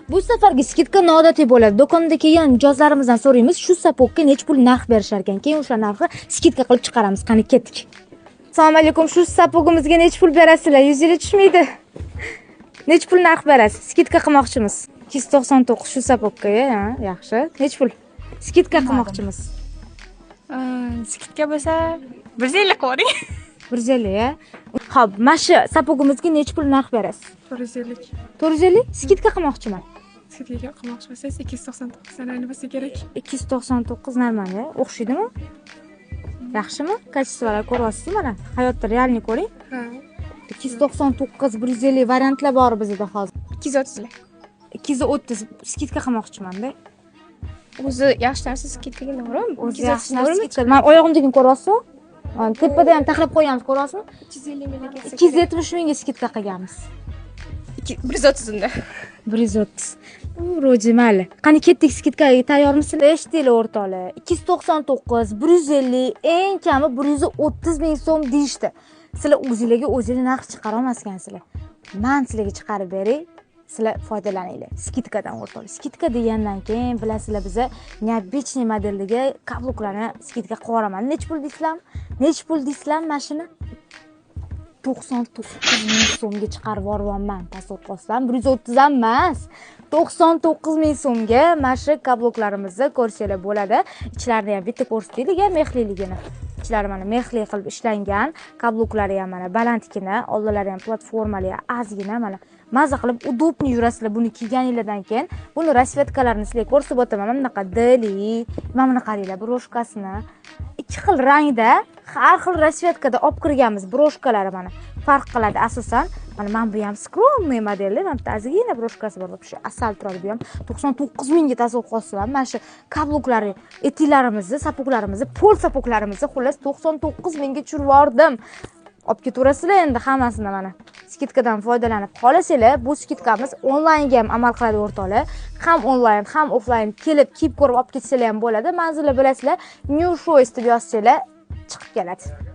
Bu safargi skidka noodatiy bo'ladi. Do'konda kelgan mijozlarimizdan so'raymiz, shu sapogga necha pul narx berishar ekan. Keyin o'sha narxni skidka qilib chiqaramiz. Qani ketdik. Assalomu alaykum. Shu sapogimizga necha pul berasizlar? 100 yil tushmaydi. Necha pul narx berasiz? Skidka qilmoqchimiz. 299 shu sapogga, yaxshi. Necha pul? Skidka qilmoqchimiz. Skidka bo'lsa 150 qo'ying. 150, Xo'p, mana shu sapogimizga necha pul narx berasiz? 450. 450? Skidka qilmoqchiman. Skidka qilmoqchi bo'lsangiz 299 sanani bo'lsa kerak. 299 normal, o'xshaydimi? Yaxshimi? Kачествоlar ko'ryapsiz mana. Hayotda realni ko'ring. Ha. 299, 150 variantlar bor bizda hozir. 230lar. 230 skidka qilmoqchiman-da. O'zi yaxshi narsa skidkaga to'g'rimi? O'zi yaxshi narsa. Men oyog'imdagini ko'ryapsizmi? Tepada ham taxlab qo'yamiz, ko'ryapsizmi? 250 mingga kelsa. 270 mingga skidka qilganmiz. 130 unda. 130. Ro'ji mayli. Qani ketdik, skidkaga tayyormisizlar? Eshitdinglar o'rtoqlar. 299, 150, eng kami 130 ming so'm deyishdi. Sizlar o'zingizga o'zingiz narx chiqara olmaskansizlar. Men sizlarga chiqarib beray. Sizlar foydalaninglar. Skidkadan o'rtoqlar. Skidka degandan keyin bilasizlar biza neobычный modeldagi kabloklarni skidka qilib yuboraman. Nech pul deysizlarmi? Nech pul deysizlarmi mashina? 99 ming so'mga chiqarib yuboryapman. Tasavvur qilsam, 130 ham emas. 99 ming so'mga mana shu kabloklarimizni ko'rsanglar bo'ladi. Ichlarida ham bitta ko'rsataylik, mexliligini. Ichlari mana mexli qilib ishlangan, kabloklari ham mana balandgina, oldilari ham platformali, ozgina mana maza qilib udobni yurasizlar buni kiyganinglardan keyin. Buni rasvetkalarini sizlarga ko'rsatib o'taman. Mana bunaqa dili, mana buni qaranglar, broshkasini. Ikki xil rangda, har xil rasvetkada olib kirganmiz broshkalari mana. Farq qiladi asosan. Mana bu ham skromniy modellar, mana ozgina broshkasi bor. Shu asal turadi bu ham 99 mingga tasavvur qilsam, mana shu kabloklari, etiklarimizni, sapoglarimizni, pol sapoglarimizni xullas 99 mingga tushirib yubordim. Olib ketaverasizlar endi hammasini mana. Skidkadan foydalanib qolasizlar, bu skidkamiz onlaynga ham amal qiladi o'rtoqlar. Ham onlayn, ham offlayn kelib, kiyib ko'rib olib ketsanglar ham bo'ladi. Manzilni bilasizlar, New Choice deb yozsanglar chiqib keladi.